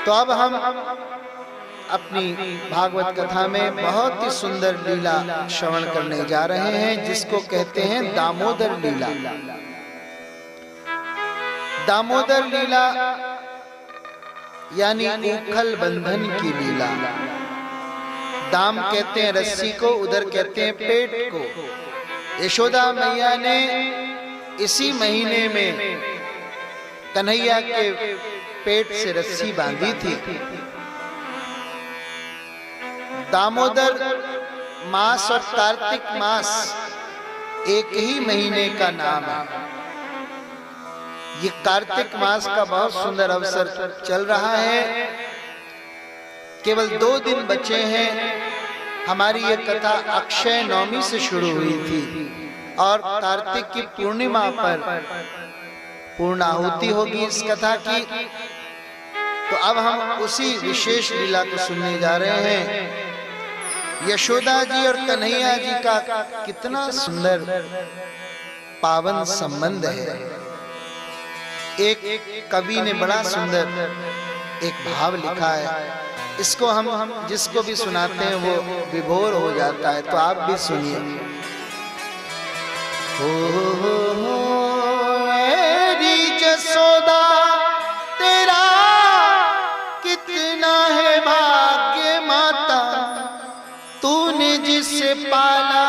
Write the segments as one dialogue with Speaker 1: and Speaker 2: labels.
Speaker 1: तो अब हम अपनी भागवत कथा में बहुत ही सुंदर लीला श्रवण करने जा रहे हैं, जिसको कहते हैं दामोदर लीला। दामोदर लीला यानी उखल बंधन की लीला। दाम कहते हैं रस्सी को, उधर कहते हैं पेट को। यशोदा मैया ने इसी महीने में कन्हैया के पेट से रस्सी बांधी थी। दामोदर मास और कार्तिक मास एक ही महीने का नाम है। ये कार्तिक मास का बहुत सुंदर अवसर चल रहा है। केवल 2 दिन बचे हैं। हमारी ये कथा अक्षय नवमी से शुरू हुई थी और कार्तिक की पूर्णिमा पर पूर्णाहुति होगी इस कथा की। तो अब हम उसी विशेष लीला को सुनने जा रहे हैं। यशोदा जी और कन्हैया जी का कितना सुंदर पावन संबंध है। एक कवि ने बड़ा सुंदर एक भाव लिखा है, इसको हम जिसको भी सुनाते हैं वो विभोर हो जाता है। तो आप भी सुनिए। हो यशोदा तेरा कितना है भाग्य माता, तूने जिसे पाला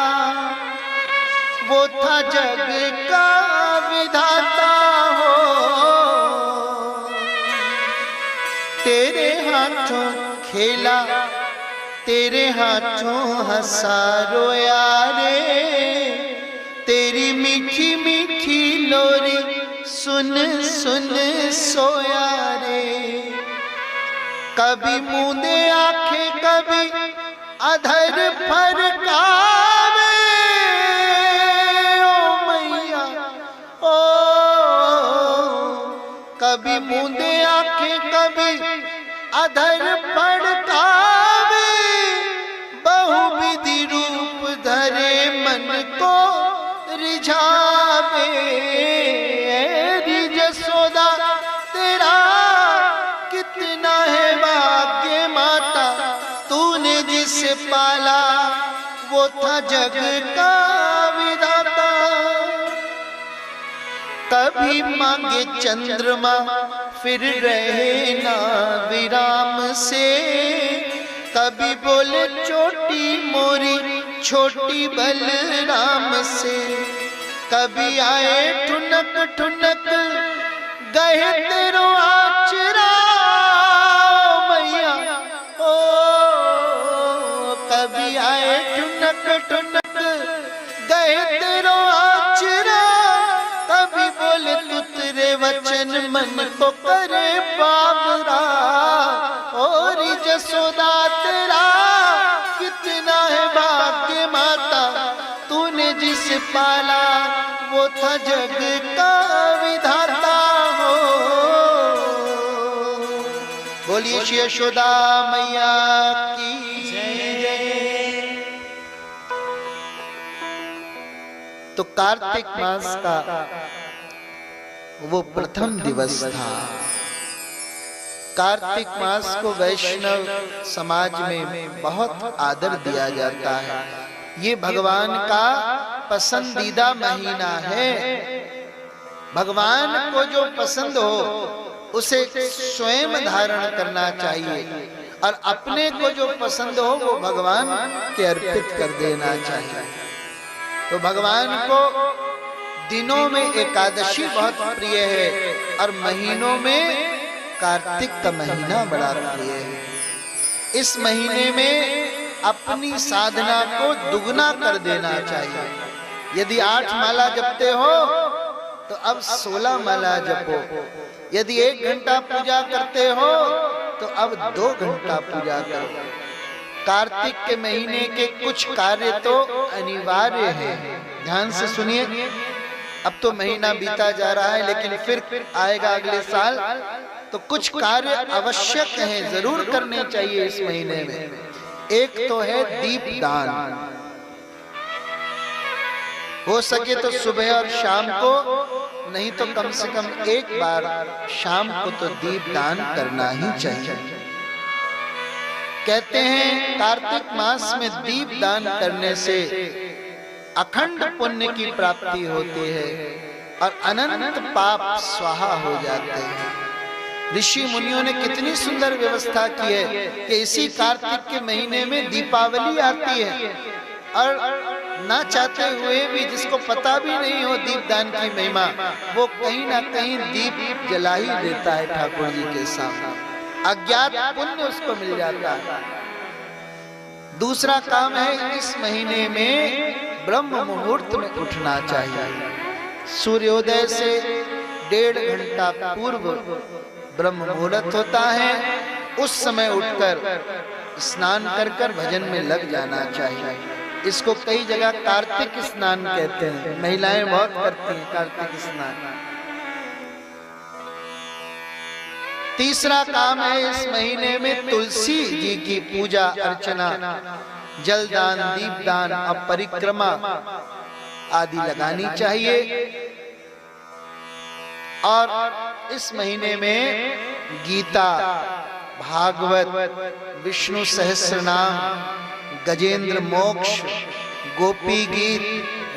Speaker 1: वो था जग का विधाता हो। तेरे हाथों खेला, तेरे हाथों हंसा रोया रे, तेरी मीठी मीठी लोरी सुन सुन सोया रे। कभी मूंदे आंखें कभी अधर फरकावे, ओ मैया ओ। कभी मूंदे आंखें कभी अधर फड़कावे, बहुविधि रूप धरे मन को रिझावे। यशोदा तेरा कितना है भाग्य माता, तूने जिसे पाला वो था जग का विधाता। कभी मांगे चंद्रमा फिर रहे ना विराम से, कभी बोले चोटी मोरी छोटी बलराम से। कभी आए ठुनक ठुनक गए तेरो आचरा मैया ओ। कभी आए ठुनक ठुनक गए तेरो आचरा, कभी बोले तू तेरे वचन मन को करे बाबरा। और यशोदा तेरा कितना है भाग्य माता, तूने जिसे पाला वो था जग का विधाता हो। बोलिए श्री यशोदा मैया की जय। तो कार्तिक मास का वो प्रथम दिवस था। कार्तिक मास को वैष्णव समाज में बहुत आदर दिया जाता है। ये भगवान का पसंदीदा महीना है। भगवान को जो पसंद हो उसे स्वयं धारण करना चाहिए और अपने को जो पसंद हो वो भगवान के अर्पित कर देना चाहिए। तो भगवान को दिनों में एकादशी बहुत प्रिय है और महीनों में कार्तिक का महीना बड़ा प्रिय है। इस महीने में अपनी साधना को दुगना कर देना चाहिए। यदि 8 माला जपते हो तो अब 16 माला जपो। यदि 1 घंटा पूजा करते हो तो अब 2 घंटा पूजा करो। कार्तिक के महीने के कुछ कार्य तो अनिवार्य है। ध्यान से सुनिए। अब तो महीना बीता जा रहा है लेकिन फिर आएगा अगले साल, तो कुछ कार्य आवश्यक हैं, जरूर करने चाहिए इस महीने में। एक तो है दीप दान। हो सके तो सुबह और शाम को, नहीं तो कम से कम एक बार शाम को तो दीप दान करना ही चाहिए। कहते हैं कार्तिक मास में दीप दान करने से अखंड पुण्य की प्राप्ति होती है और अनंत पाप स्वाहा हो जाते हैं। ऋषि मुनियों ने कितनी सुंदर व्यवस्था की है कि इसी कार्तिक के महीने में दीपावली आती है और ना चाहते हुए भी, जिसको पता भी नहीं हो दीपदान की महिमा, वो कहीं ना कहीं दीप जला ही देता है ठाकुर जी के सामने, अज्ञात पुण्य उसको मिल जाता है। दूसरा काम है, इस महीने में ब्रह्म मुहूर्त में उठना चाहिए। सूर्योदय से 1.5 घंटा पूर्व ब्रह्म मुहूर्त होता है, उस समय उठकर स्नान कर कर भजन में लग जाना चाहिए। इसको कई जगह कार्तिक स्नान कहते हैं, महिलाएं बहुत करती हैं कार्तिक स्नान। तीसरा काम है, इस महीने में तुलसी जी की पूजा अर्चना, जलदान, दीपदान और परिक्रमा आदि लगानी चाहिए। और इस महीने में गीता, भागवत, विष्णु सहस्रनाम, गजेंद्र मोक्ष, गोपी गीत,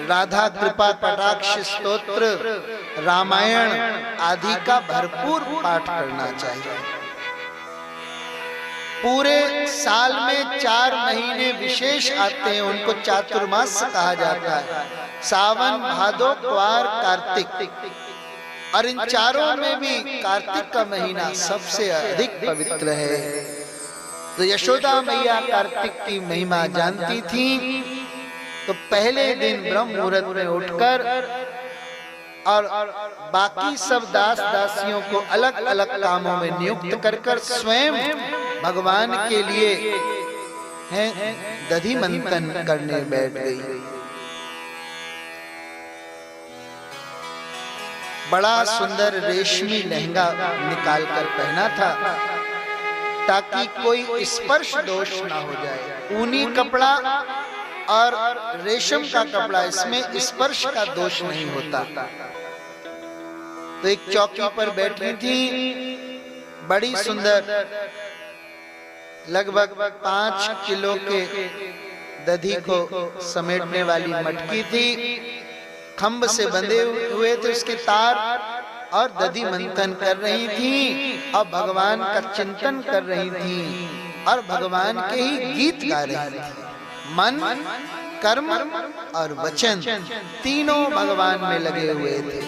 Speaker 1: राधा कृपा कटाक्ष स्तोत्र, रामायण आदि का भरपूर पाठ करना चाहिए। पूरे साल में 4 महीने विशेष आते हैं, उनको चातुर्मास कहा जाता है। सावन, भादो, क्वार, कार्तिक, और इन चारों में भी कार्तिक का महीना सबसे अधिक पवित्र है। तो यशोदा मैया कार्तिक की महिमा जानती थी, तो पहले दिन ब्रह्म मुहूर्त में उठकर और बाकी सब दास दासियों को अलग अलग कामों में नियुक्त कर कर स्वयं भगवान के लिए दधि मंथन करने बैठ गई। बड़ा सुंदर रेशमी लहंगा निकाल कर पहना था ताकि कोई स्पर्श दोष ना हो जाए। ऊनी कपड़ा और रेशम का कपड़ा, इसमें स्पर्श का दोष नहीं होता। तो एक चौकी पर बैठी थी, बड़ी सुंदर, लगभग 5 किलो के दधी को समेटने वाली मटकी थी, खंभ से बंधे हुए थे उसके तार, और दधी मंथन कर रही थी और भगवान का चिंतन कर रही थी और भगवान के ही गीत गा रही थी। मन, कर्म और वचन तीनों भगवान में लगे हुए थे।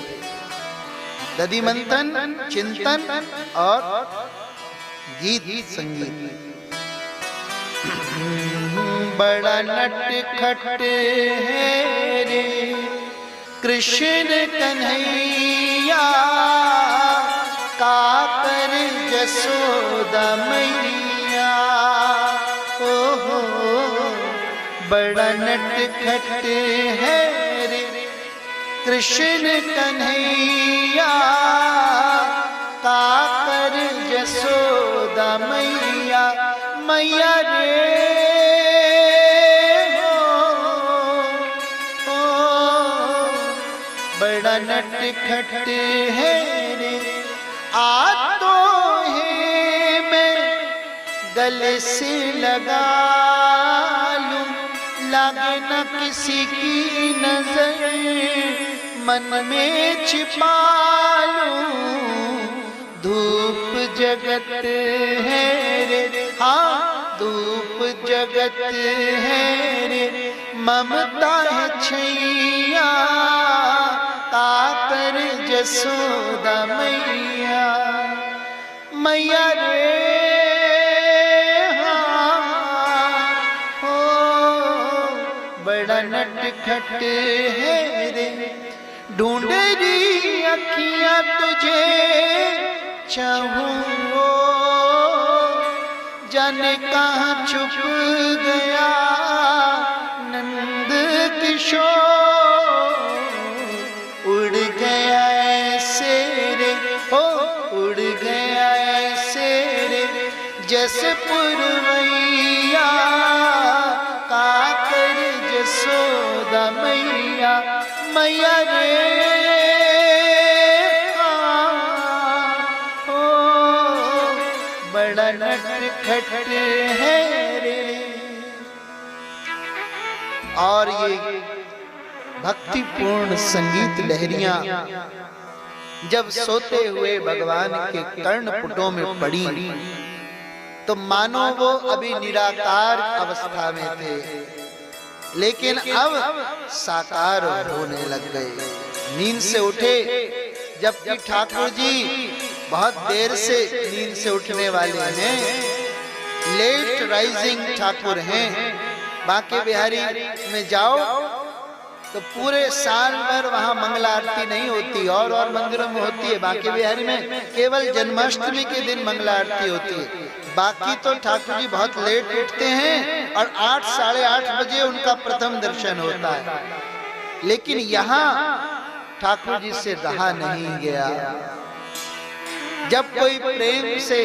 Speaker 1: दधी मंथन, चिंतन और गीत संगीत। बड़ा नटखट है रे कृष्ण कन्हैया, काकर जसोदा मैया। ओहो बड़ा नटखट है रे कृष्ण कन्हैया, काकर जसोदा मैया। मैया रे बड़ा नटखट है रे, आ तो है मैं गले से लगा लूं, लागे न किसी की नजर, मन में छिपा लूं। धूप जगत है रे, हाँ धूप जगत है रे, ममता है छैया, काकर जसोदा मैया। मैया रे हो बड़ा नटखट है रे, ढूंढ रही अखियां तुझे चाहूं, जाने कहाँ छुप गया नंद किशोर। उड़ गया ऐसे रे, हो उड़ गया ऐसे रे, जैसे पुरवैया, काकर जसोदा मैया। मैया रे हो बड़ा नटखट है रे। और ये भक्तिपूर्ण संगीत लहरियां जब सोते हुए भगवान के कर्णपुटों में पड़ी तो मानो वो अभी निराकार अवस्था में थे, लेकिन अब साकार होने लग गए। नींद से उठे, जबकि ठाकुर जी बहुत देर से नींद से उठने वाले हैं, लेट राइजिंग ठाकुर हैं। बांके बिहारी में जाओ तो पूरे साल भर वहां मंगला आरती नहीं होती, और मंदिरों में होती है। बांके बिहारी में केवल जन्माष्टमी के दिन मंगला आरती होती है। बाकी तो ठाकुर जी बहुत लेट उठते हैं और 8 साढ़े 8 बजे उनका प्रथम दर्शन होता है। लेकिन यहाँ ठाकुर जी से रहा नहीं गया। जब कोई प्रेम से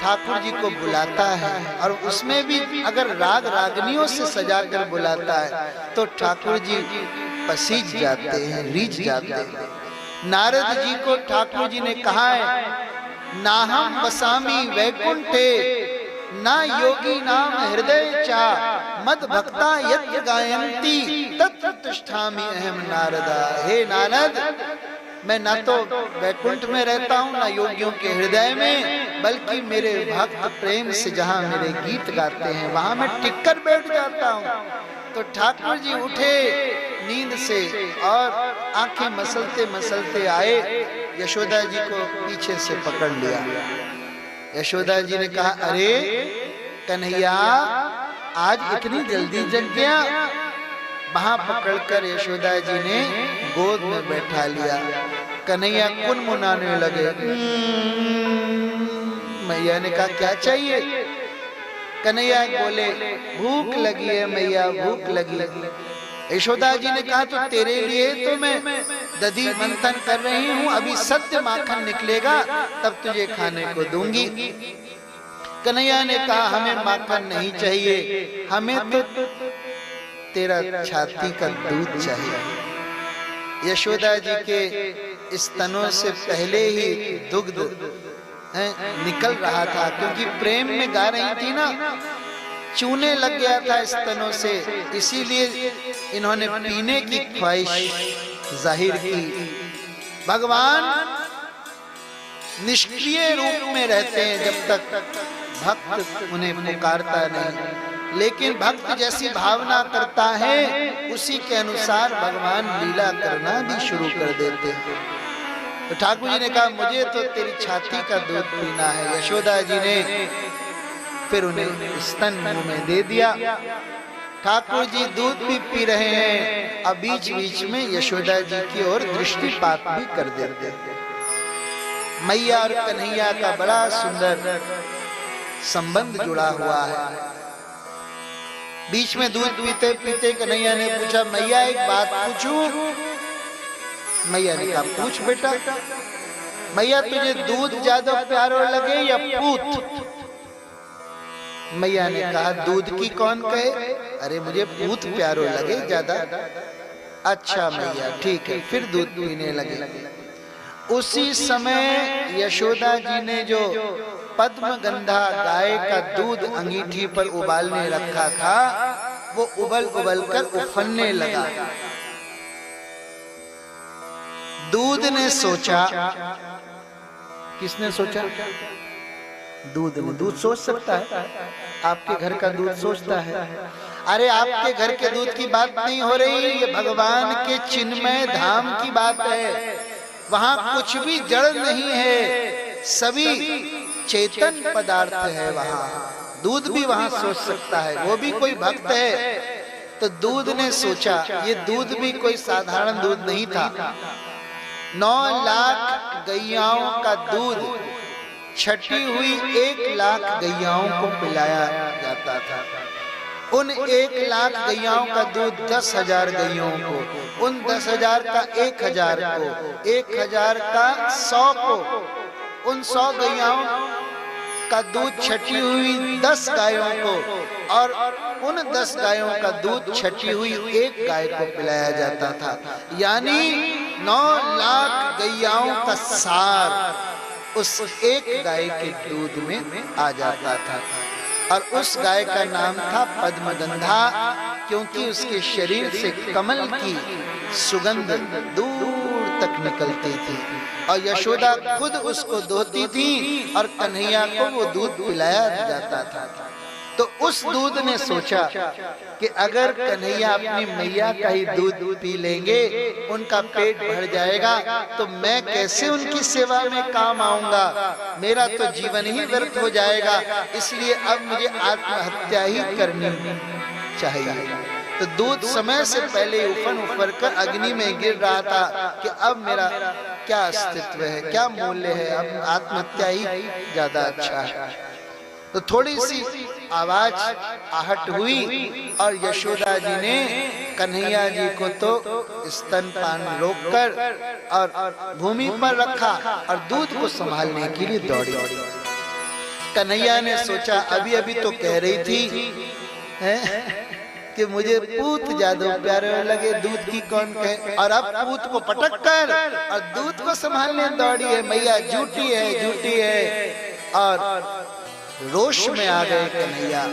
Speaker 1: ठाकुर जी को बुलाता है, और उसमें भी अगर राग रागनियों से सजाकर बुलाता है, तो ठाकुर जी पसीज जाते हैं, रीझ जाते हैं। नारद जी को ठाकुर जी ने कहा है, नाहम वसामी वैकुंठे ना योगी नाम हृदय चा मद भक्ता यत्र गायंती तत्र तिष्ठामि अहम नारदा। हे नारद, मैं ना तो वैकुंठ में रहता हूँ, ना योगियों के हृदय में, बल्कि मेरे भक्त प्रेम से जहाँ मेरे गीत गाते हैं वहां मैं टिककर बैठ जाता हूँ। तो ठाकुर जी उठे नींद से और आंखें मसलते मसलते आए, यशोदा जी को पीछे से पकड़ लिया। यशोदा जी ने कहा, अरे कन्हैया, आज इतनी जल्दी जग गया। वहां पकड़कर यशोदा जी ने गोद में बैठा लिया। कन्हैया कुनमुनाने लगे। मैया ने कहा, क्या चाहिए? कन्हैया बोले, भूख लगी है मैया, भूख लगी। यशोदा जी ने कहा, तो तेरे लिए तो मैं दधी मंथन कर रही हूँ, अभी सत्य माखन निकलेगा तब तुझे खाने को दूंगी। कन्हैया ने कहा, हमें माखन नहीं चाहिए, हमें तो तेरा छाती का दूध चाहिए। यशोदा जी के स्तनों से पहले ही दुग्ध निकल रहा था, क्योंकि प्रेम में गा रही थी ना, चूने लग गया था स्तनों से, इसीलिए इन्होंने पीने की ख्वाहिश जाहिर की। भगवान निष्क्रिय रूप में रहते हैं जब तक भक्त उन्हें पुकारता नहीं, लेकिन भक्त जैसी भावना करता है उसी के अनुसार भगवान लीला करना भी शुरू कर देते हैं। तो ठाकुर जी ने कहा, मुझे तो तेरी छाती का दूध पीना है। यशोदा जी ने फिर उन्हें स्तन मुंह में दे दिया। ठाकुर जी दूध भी पी रहे हैं, अब बीच बीच में यशोदा जी की ओर दृष्टिपात भी कर देते। मैया और कन्हैया का बड़ा सुंदर संबंध जुड़ा हुआ है। बीच में दूध पीते पीते कन्हैया ने पूछा, मैया एक बात पूछूं? मैया ने कहा, पूछ बेटा। मैया, तुझे दूध ज्यादा प्यारा लगे या पूत? मैया ने कहा, दूध की कौन कहे, अरे मुझे पूत प्यारो लगे ज्यादा। अच्छा मैया, ठीक है। फिर दूध पीने लगे। उसी समय यशोदा जी ने जो पद्मगंधा गाय का दूध अंगीठी पर उबालने रखा था, वो उबल उबल कर उफनने लगा। दूध ने सोचा, किसने सोचा? दूध ने। दूध सोच सकता है? आपके घर का दूध सोचता है? अरे आपके घर के दूध की बात नहीं हो रही, ये भगवान के चिन्मय धाम की बात है। वहां कुछ भी जड़ नहीं है, सभी चेतन पदार्थ है। वहां दूध भी वहां सोच सकता है, वो भी कोई भक्त है। तो दूध ने सोचा, ये दूध भी कोई साधारण दूध नहीं था। 9 लाख गैयाओं का दूध छठी हुई 1 लाख गैयाओं को पिलाया जाता था। उन 1 लाख गैयाओं का दूध 10,000 गैयों को, उन 10,000 का 1,000 को, 1,000 का 100 को, उन 100 गैयाओं का दूध छटी हुई 10 गायों को और उन 10 गायों का दूध छटी हुई एक गाय को पिलाया जाता था। यानी 9 लाख गैयाओं का सार उस एक गाय के दूध में आ जाता था। और उस गाय का नाम था पद्मगंधा, क्योंकि उसके शरीर से कमल की सुगंध दूर तक निकलती थी और यशोदा खुद उसको दोहती थी और कन्हैया को वो दूध पिलाया जाता था। तो उस दूध ने सोचा कि अगर कन्हैया अपनी मैया का ही दूध पी लेंगे, उनका पेट भर जाएगा, तो मैं कैसे उनकी सेवा में काम आऊंगा, मेरा तो जीवन ही व्यर्थ हो जाएगा। इसलिए अब मुझे आत्महत्या ही करनी चाहिए। तो दूध समय से पहले उफन उफर कर अग्नि में गिर रहा था कि अब मेरा क्या अस्तित्व है, क्या मूल्य है, अब आत्महत्या ही ज्यादा अच्छा है। तो थोड़ी सी आवाज आहट हुई और यशोदा जी ने कन्हैया जी को तो स्तनपान रोककर और भूमि पर रखा और दूध को संभालने के लिए दौड़ी। कन्हैया ने सोचा अभी अभी तो कह रही थी कि मुझे पूत ज्यादा प्यारे लगे, दूध की कौन कहे, और अब पूत को पटक कर और दूध को संभालने दौड़ी है। मैया झूठी है, झूठी है। और रोष में आ गए कन्हैया।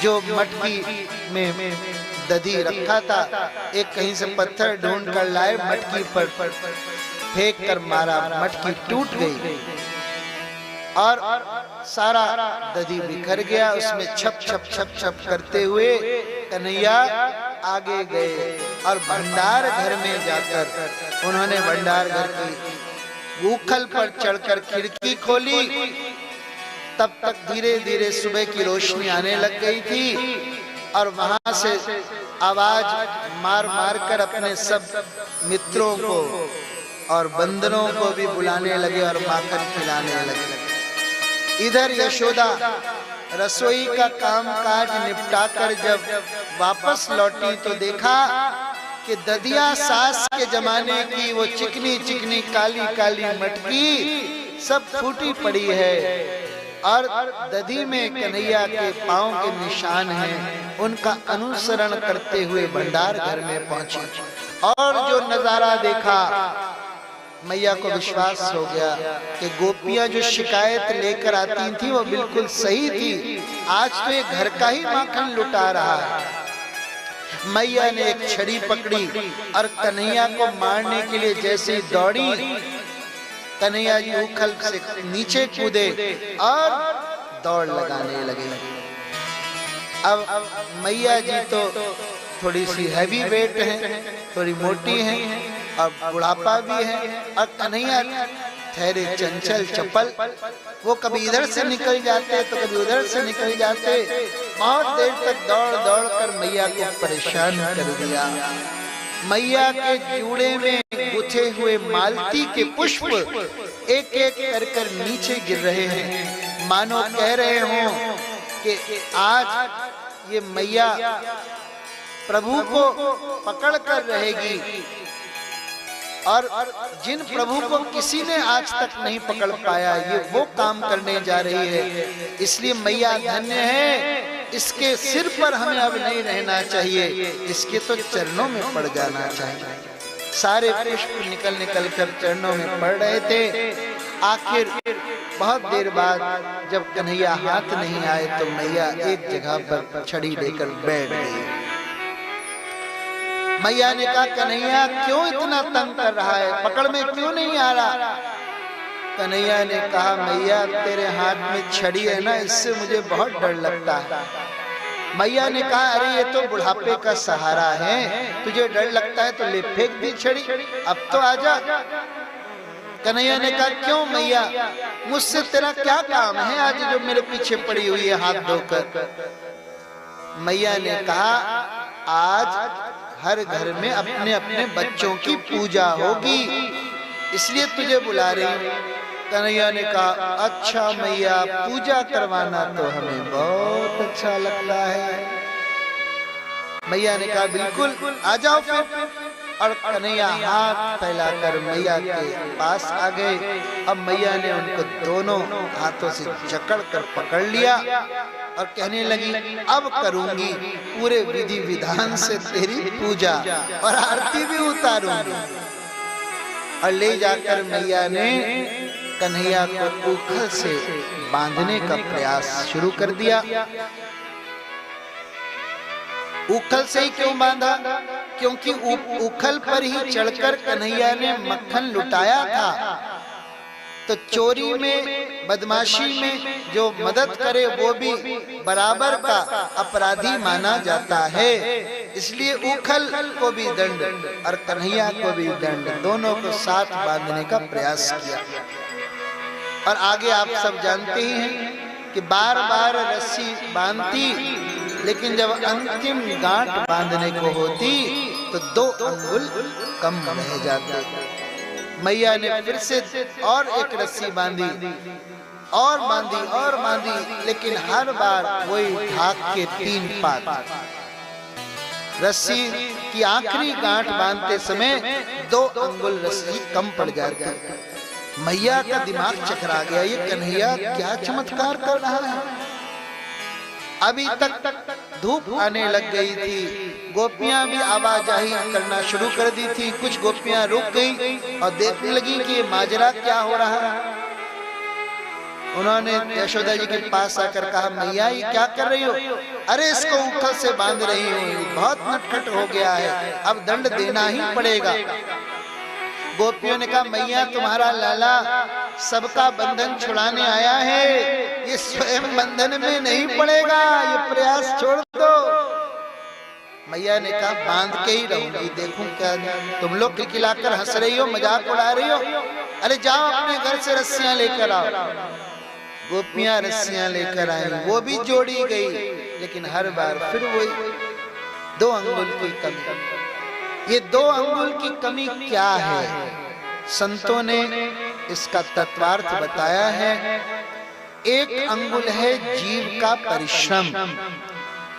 Speaker 1: जो मटकी में दधी रखा था, एक कहीं से पत्थर ढूंढ कर लाए, मटकी पर फेंक कर मारा, मटकी टूट गई और सारा दधी बिखर गया। उसमें छप छप छप छप करते हुए कन्हैया आगे गए और भंडार घर में जाकर उन्होंने भंडार घर की उखल पर चढ़कर खिड़की खोली। तब तक धीरे धीरे सुबह की रोशनी आने लग गई थी और वहां से आवाज मार मार कर अपने सब मित्रों को और बंदरों को भी बुलाने लगे और माखन खिलाने लगे। इधर यशोदा रसोई का कामकाज निपटाकर जब वापस लौटी तो देखा कि ददिया सास के जमाने की वो चिकनी चिकनी काली काली मटकी सब फूटी पड़ी है और दधी में कन्हैया के पांव के निशान हैं। उनका अनुसरण करते हुए भंडार घर में पहुंची और जो नजारा देखा, मैया को विश्वास हो गया कि गोपियां जो शिकायत लेकर आती थी वो बिल्कुल सही थी। आज तो ये घर का ही माखन लुटा रहा है। मैया ने एक छड़ी पकड़ी और कन्हैया को मारने के लिए जैसे ही दौड़ी, कन्हैया जी उखल से नीचे कूदे और दौड़ लगाने लगे। अब मैया जी तो थोड़ी सी हैवी वेट है, थोड़ी मोटी है और बुढ़ापा भी है, और कन्हैया ठहरे चंचल चपल, वो कभी इधर से निकल जाते तो कभी उधर से निकल जाते। बहुत देर तक दौड़ दौड़ कर मैया को परेशान कर दिया। मैया के जूड़े में गुथे हुए मालती के पुष्प एक एक कर कर नीचे गिर रहे हैं, मानो कह रहे हों कि आज ये मैया प्रभु को पकड़ कर रहेगी। और जिन प्रभु को किसी ने आज तक नहीं पकड़ पाया, ये वो काम करने जा रही है। इसलिए मैया धन्य है, इसके सिर पर हमें अब नहीं रहना चाहिए, इसके तो चरणों में पड़ जाना चाहिए। सारे पुष्प निकल निकल कर चरणों में पड़ रहे थे। आखिर बहुत देर बाद जब कन्हैया हाथ नहीं आए तो मैया एक जगह पर छड़ी लेकर बैठ गई। मैया ने कहा, कन्हैया क्यों इतना तंग कर रहा है, पकड़ में क्यों नहीं आ रहा? कन्हैया ने कहा, मैया तेरे हाथ में छड़ी है ना, इससे मुझे बहुत डर लगता है। मैया ने कहा, अरे ये तो बुढ़ापे का सहारा है, तुझे डर लगता है तो ले फेंक दी छड़ी, अब तो आजा। कन्हैया ने कहा, क्यों मैया, मुझसे तेरा क्या काम है आज जो मेरे पीछे पड़ी हुई है हाथ धोकर? मैया ने कहा, आज हर घर में अपने अपने बच्चों की पूजा होगी, इसलिए तुझे बुला रही हूं। कन्हैया ने कहा, अच्छा मैया, पूजा करवाना तो हमें बहुत अच्छा लगता है। मैया ने कहा, बिल्कुल आ जाओ फिर। और कन्हैया हाथ फैलाकर मैया के पास आ गए। अब मैया ने उनको दोनों हाथों से जकड़ कर पकड़ लिया और कहने लगी, अब करूंगी पूरे विधि विधान से तेरी पूजा और आरती भी उतारूंगी। और ले जाकर मैया ने कन्हैया को उखल से बांधने का प्रयास शुरू कर दिया। उखल से ही क्यों बांधा? क्योंकि उखल पर ही चढ़कर कन्हैया ने मक्खन लुटाया था। तो चोरी में, बदमाशी में जो मदद करे वो भी बराबर का अपराधी माना जाता है। इसलिए उखल को भी दंड और कन्हैया को भी दंड, दोनों को साथ बांधने का प्रयास किया। और आगे आप सब जानते ही हैं कि बार बार रस्सी बांधती, लेकिन जब अंतिम गांठ बांधने को होती तो 2 अंगुल कम रह जाते। मैया ने फिर से और एक रस्सी बांधी और बांधी और बांधी, लेकिन हर बार वही ढाक के 3 पात। रस्सी की आखिरी गांठ बांधते समय 2 अंगुल रस्सी कम पड़ जाती। मैया का दिमाग चकरा गया, ये कन्हैया क्या चमत्कार कर रहा है। अभी तक धूप आने लग गई थी, गोपियां भी आवाजाही करना शुरू कर दी थी। कुछ गोपियां रुक गई और देखने लगी कि ये माजरा क्या हो रहा है। उन्होंने यशोदा जी के पास आकर कहा, मैया ये क्या कर रही हो? अरे इसको उखल से बांध रही हूँ, बहुत नटखट हो गया है, अब दंड देना ही पड़ेगा। गोपियों ने कहा, मैया तुम्हारा लाला सबका बंधन छुड़ाने आया है, ये स्वयं बंधन में नहीं पड़ेगा, ये प्रयास छोड़ दो। मैया ने कहा, बांध के ही रहूंगी, देखूं क्या तुम लोग खिलखिलाकर हंस रही हो, मजाक उड़ा रही हो। अरे जाओ अपने घर से रस्सियां लेकर आओ। गोपियां रस्सियां लेकर आई, वो भी जोड़ी गई, लेकिन हर बार फिर वही 2 अंगुल की कमी। ये 2 अंगुल की कमी क्या है? संतों ने इसका तत्वार्थ बताया है। 1 अंगुल है जीव का परिश्रम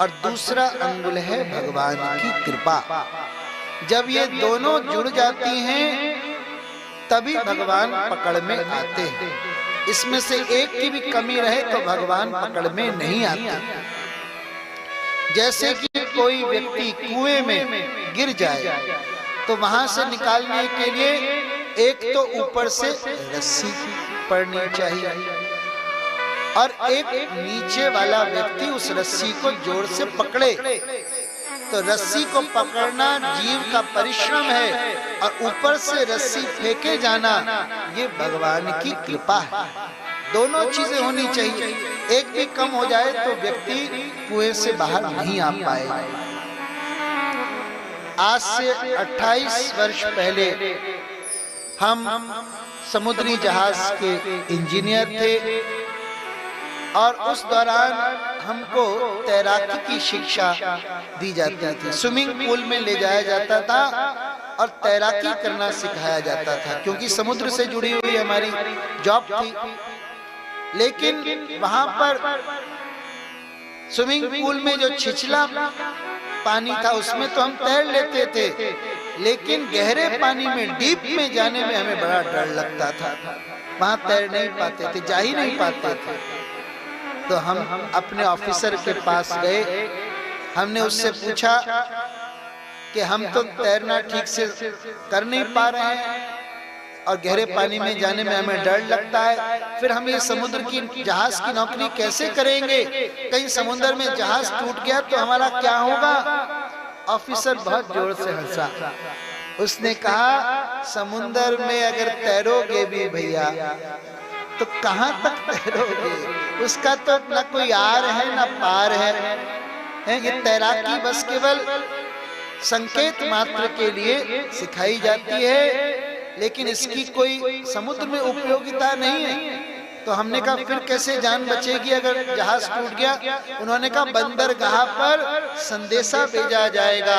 Speaker 1: और दूसरा अंगुल है भगवान की कृपा। जब ये दोनों जुड़ जाती हैं तभी भगवान पकड़ में आते हैं। इसमें से एक की भी कमी रहे तो भगवान पकड़ में नहीं आते। जैसे कि कोई व्यक्ति कुएं में गिर जाए तो वहां से निकालने के लिए एक तो ऊपर से रस्सी पड़नी चाहिए और एक नीचे वाला व्यक्ति उस रस्सी को जोर से पकड़े। तो रस्सी को पकड़ना जीव का परिश्रम है और ऊपर से रस्सी फेंके जाना ये भगवान की कृपा है। दोनों चीजें होनी चाहिए। एक भी कम हो जाए तो व्यक्ति कुएं से बाहर नहीं आ पाएगा। आज से 28 वर्ष पहले हम समुद्री जहाज के इंजीनियर थे और उस दौरान हमको तैराकी की शिक्षा दी जाती थी। स्विमिंग पूल में ले जाया जाता था और तैराकी करना सिखाया जाता था, क्योंकि समुद्र से जुड़ी हुई हमारी जॉब थी। लेकिन वहां पर स्विमिंग पूल में जो छिछला पानी था उसमें तो हम तैर लेते थे, लेकिन गहरे पानी में, डीप में जाने में हमें बड़ा डर लगता था। वहां तैर नहीं पाते थे, जा ही नहीं पाते थे। तो हम अपने ऑफिसर के पास गए, हमने उससे पूछा कि हम तो तैरना ठीक से कर नहीं पा रहे हैं और गहरे पानी में जाने में हमें डर लगता है, फिर हम ये समुद्र की जहाज की नौकरी कैसे करेंगे? कहीं समुद्र में जहाज टूट गया तो हमारा क्या होगा? ऑफिसर बहुत जोर से हंसा। उसने कहा, समुद्र में अगर तैरोगे भी भैया तो कहां तक तैरोगे? उसका तो न कोई आर है न पार है। ये तैराकी बस केवल संकेत मात्र के लिए सिखाई जाती है, लेकिन इसकी कोई समुद्र में उपयोगिता नहीं है। तो हमने कहा फिर कैसे जान बचेगी अगर जहाज टूट गया? उन्होंने कहा बंदरगाह पर संदेशा भेजा जाएगा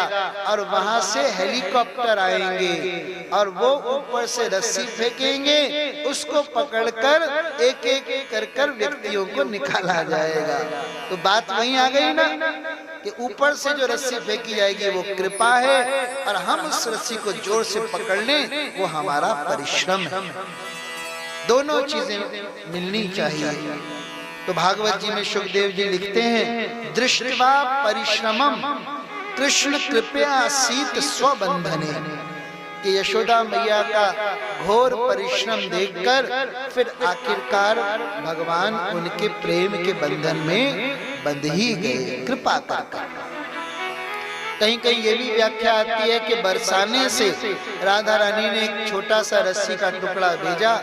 Speaker 1: और वहां से हेलीकॉप्टर आएंगे और वो ऊपर से रस्सी फेंकेंगे, उसको पकड़कर एक एक कर व्यक्तियों को निकाला जाएगा। तो बात वहीं आ गई ना। कि ऊपर से जो रस्सी फेंकी जाएगी वो कृपा है, और हम उस रस्सी को जोर से पकड़ लें वो हमारा परिश्रम है। दोनों चीजें मिलनी चाहिए। तो भागवत जी में सुखदेव जी लिखते हैं, दृष्ट्वा परिश्रमम कृष्ण कृपया सीत स्वबंधने, कि यशोदा मैया का घोर परिश्रम देखकर फिर आखिरकार भगवान उनके प्रेम के बंधन में बंध ही गए कृपा कर। कहीं कहीं ये भी व्याख्या आती है कि बरसाने से राधा रानी ने एक छोटा सा रस्सी का टुकड़ा भेजा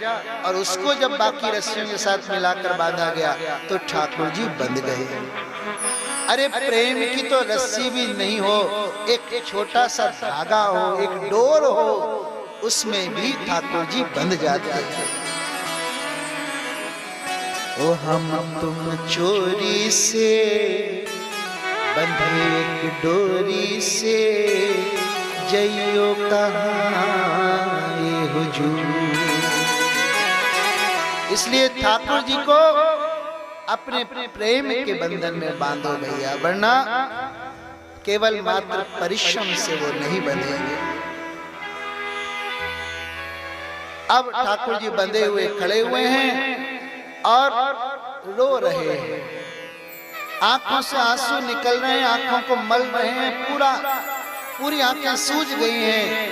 Speaker 1: और उसको जब बाकी रस्सियों के साथ मिलाकर बांधा गया तो ठाकुर जी बंध गए। अरे प्रेम की तो रस्सी भी नहीं हो, एक छोटा सा धागा हो, एक डोर हो, उसमें भी ठाकुर जी बंध जाते हैं। ओ हम तुम चोरी से बंधे एक डोरी से, जइयो कहाँ ये हुजूर। इसलिए ठाकुर जी को अपने प्रेम के बंधन में बांधो भैया, वरना केवल मात्र परिश्रम से वो नहीं बंधेंगे। अब ठाकुर जी बंधे हुए खड़े हुए हैं और रो रहे हैं, आंखों से आंसू निकल रहे हैं, आंखों को मल रहे हैं, पूरी आंखें सूज गई हैं,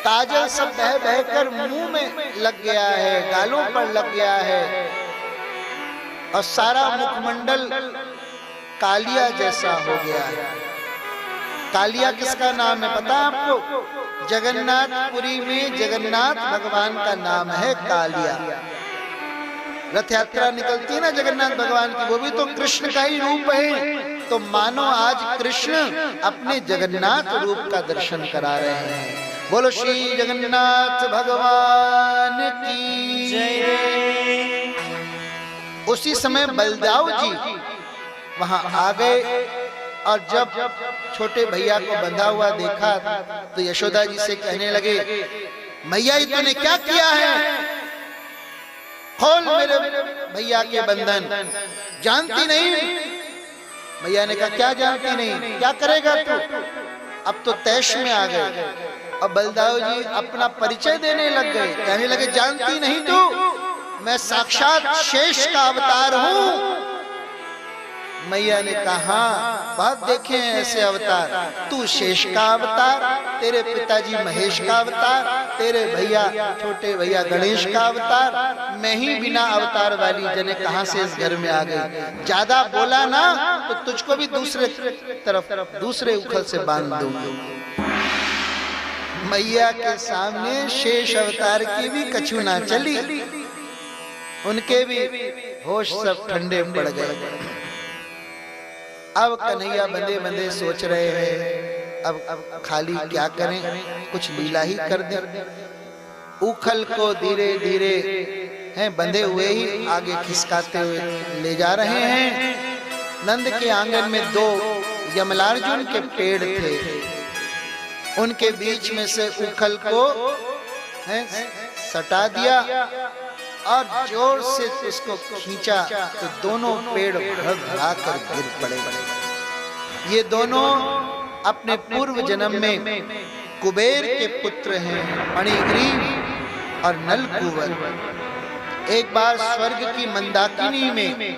Speaker 1: काजल सब बह बहकर मुंह में लग गया है, गालों पर लग गया है, और सारा मुखमंडल कालिया जैसा हो गया है। कालिया किसका नाम है पता है आपको? जगन्नाथपुरी में जगन्नाथ भगवान का नाम है कालिया। रथ यात्रा निकलती है ना जगन्नाथ भगवान की, वो भी तो कृष्ण का ही रूप है। तो मानो आज कृष्ण अपने जगन्नाथ रूप का दर्शन करा रहे हैं। बोलो श्री जगन्नाथ भगवान की जय। उसी समय बलदाऊ जी वहां आ गए और जब छोटे भैया को बंधा हुआ देखा तो यशोदा जी से कहने लगे, मैया ये तूने क्या किया है? खोल मेरे भैया के बंधन, जानती नहीं? भैया ने कहा क्या जानती नहीं, क्या करेगा तू? अब तो तैश में आ गए। अब बलदाऊ जी अपना परिचय देने लग गए, कहने लगे जानती नहीं तू, मैं साक्षात शेष का अवतार हूं। मैया ने कहा बहुत देखे हैं ऐसे अवतार, तू शेष का अवतार, तेरे पिताजी महेश का अवतार, तेरे भैया छोटे भैया गणेश का अवतार, मैं ही बिना अवतार वाली जने कहां से इस घर में आ गई। ज्यादा बोला ना तो तुझको भी दूसरे तरफ दूसरे उखल से बांध दूंगा। मैया के सामने शेष अवतार की भी कछु ना चली, उनके भी होश सब ठंडे पड़ गए। अब कन्हैया बंदे बंदे सोच रहे हैं अब खाली क्या करें, कुछ लीला ही कर दें। उखल को धीरे धीरे हैं बंधे हुए ही आगे खिसकाते हुए ले जा रहे हैं। नंद के आंगन में दो यमलार्जुन के पेड़ थे, उनके बीच में से उखल को सटा दिया और जोर से उसको खींचा तो दोनों पेड़ भड़क कर गिर पड़े। ये दोनों अपने पूर्व जन्म में कुबेर के पुत्र हैं, मणिग्रीव और नलकूवर। एक बार स्वर्ग की मंदाकिनी में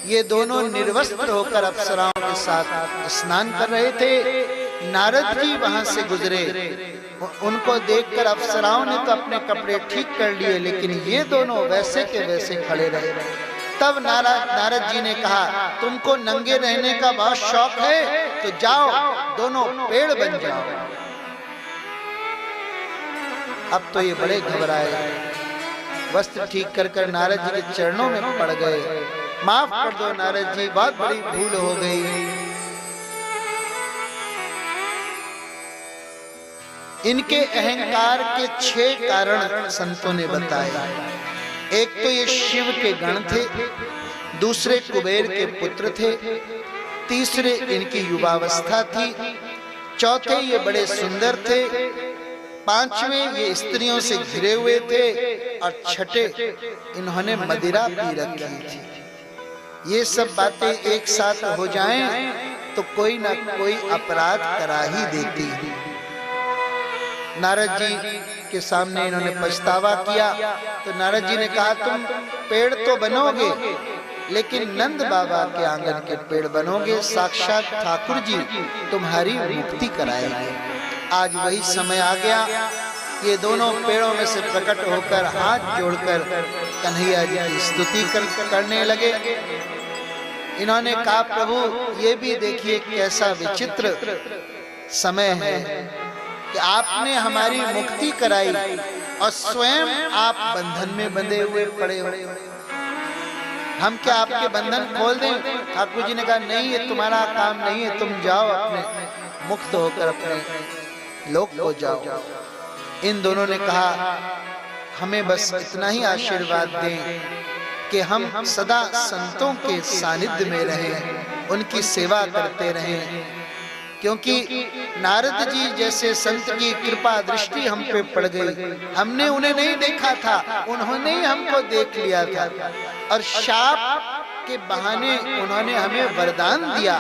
Speaker 1: ये दोनों निर्वस्त्र होकर अप्सराओं के साथ स्नान कर रहे थे। नारद जी वहां से गुजरे, उनको देखकर अप्सराओं ने तो अपने कपड़े ठीक कर लिए, लेकिन ये दोनों वैसे के वैसे खड़े रहे। तब नारद जी ने कहा तुमको नंगे रहने का बहुत शौक है तो जाओ दोनों पेड़ बन जाओ। अब तो ये बड़े घबराए, वस्त्र ठीक कर नारद जी के चरणों में पड़ गए। माफ कर दो नारद जी, बहुत बड़ी भूल हो गई। इनके अहंकार के 6 कारण संतों ने बताए। एक तो ये शिव के गण थे, दूसरे कुबेर के पुत्र थे, तीसरे इनकी युवावस्था थी, चौथे ये बड़े सुंदर थे, पांचवें ये स्त्रियों से घिरे हुए थे और छठे इन्होंने मदिरा पी रखी थी। ये सब बातें एक साथ हो जाएं तो कोई ना कोई अपराध करा ही देती। नारद जी के सामने इन्होंने पछतावा किया तो नारद जी ने कहा तुम पेड़ तो बनोगे लेकिन नंद बाबा के आंगन के पेड़ बनोगे, साक्षात ठाकुर जी तुम्हारी मुक्ति कराएंगे। आज वही समय आ गया। ये दोनों पेड़ों में से प्रकट होकर हाथ जोड़कर कन्हैया जी की स्तुति करने लगे। इन्होंने कहा प्रभु ये भी देखिए कैसा विचित्र समय है कि आपने हमारी मुक्ति कराई और स्वयं आप बंधन में बंधे हुए पड़े हो। हम क्या आपके बंधन खोल दें? ठाकुर जी ने कहा नहीं, ये तुम्हारा काम नहीं है, तुम जाओ अपने मुक्त होकर अपने लोक को जाओ। इन दोनों ने कहा हमें बस इतना ही आशीर्वाद दें कि हम सदा संतों के सानिध्य में रहें, उनकी सेवा करते रहें, क्योंकि नारद जी जैसे संत की कृपा दृष्टि हम पे पड़ गई। हमने उन्हें नहीं देखा था, उन्होंने ही हमको देख लिया था और शाप के बहाने उन्होंने हमें वरदान दिया,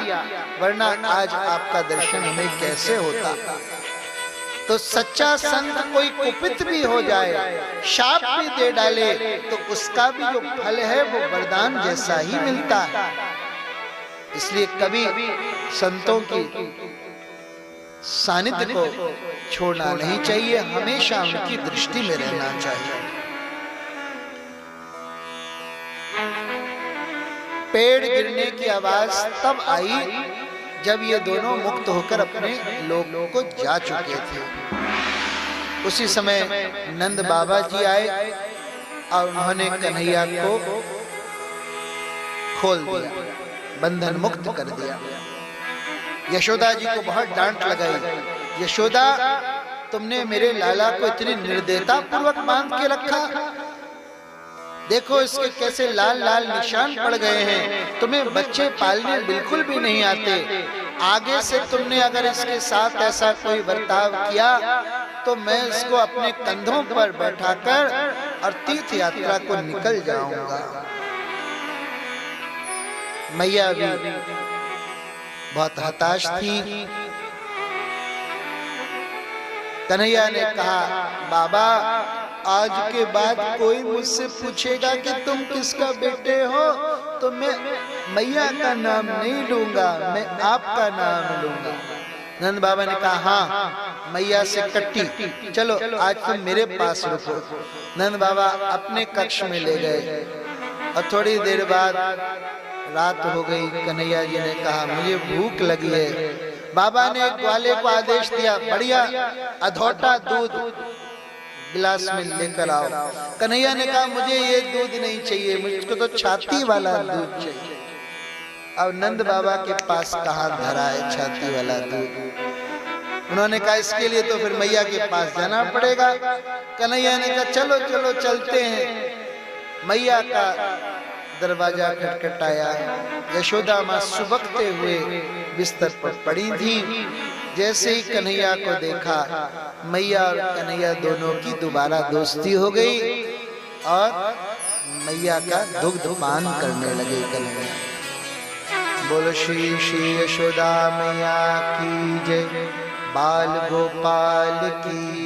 Speaker 1: वरना आज आपका दर्शन हमें कैसे होता। तो सच्चा संत कोई कुपित भी हो जाए, शाप भी दे डाले, तो उसका भी जो फल है वो वरदान जैसा ही मिलता है। इसलिए कभी संतों की सानिध्य को छोड़ना नहीं चाहिए, हमेशा उनकी दृष्टि में रहना चाहिए। पेड़ गिरने की आवाज तब आई जब ये दोनों मुक्त होकर अपने लोगों को जा चुके थे। उसी समय नंद बाबा जी आए और उन्होंने कन्हैया को खोल दिया, बंधन मुक्त कर दिया। यशोदा जी को बहुत डांट लगाई, यशोदा तुमने मेरे लाला को इतनी निर्दयता पूर्वक बांध के रखा, देखो इसके कैसे लाल लाल निशान पड़ गए हैं, तुम्हें बच्चे पालने बिल्कुल भी नहीं आते। आगे से तुमने अगर इसके साथ ऐसा कोई बर्ताव किया तो मैं इसको अपने कंधों पर बैठाकर और तीर्थ यात्रा को निकल जाऊंगा। मैया भी बहुत हताश थी। कन्हैया ने कहा बाबा आज के बाद कोई मुझसे पूछेगा कि तुम किसका बेटे हो तो मैं मैया का नाम नहीं लूंगा, मैं आपका नाम लूंगा। नंद बाबा ने कहा हाँ मैया से कट्टी, चलो आज तुम मेरे पास रुको। नंद बाबा अपने कक्ष में ले गए और थोड़ी देर बाद रात हो गई। कन्हैया जी ने कहा मुझे भूख लगी है। बाबा ने ग्वाले को आदेश दिया बढ़िया अधोटा दूध गिलास में लेकर आओ। कन्हैया ने कहा मुझे ये दूध नहीं चाहिए, मुझको तो छाती वाला दूध चाहिए। अब नंद बाबा के पास कहाँ धरा है छाती वाला दूध। उन्होंने कहा इसके लिए तो फिर मैया के पास जाना पड़ेगा। कन्हैया ने कहा चलो चलो चलते हैं। मैया का दरवाजा खटखटाया। यशोदा माँ सुबकते हुए बिस्तर पर पड़ी थी। जैसे ही कन्हैया को देखा, मैया और कन्हैया दोनों की दोबारा दोस्ती हो गई और मैया का दुग्ध पान करने लगे कन्हैया। बोलो श्री श्री यशोदा मैया की जय, बाल गोपाल की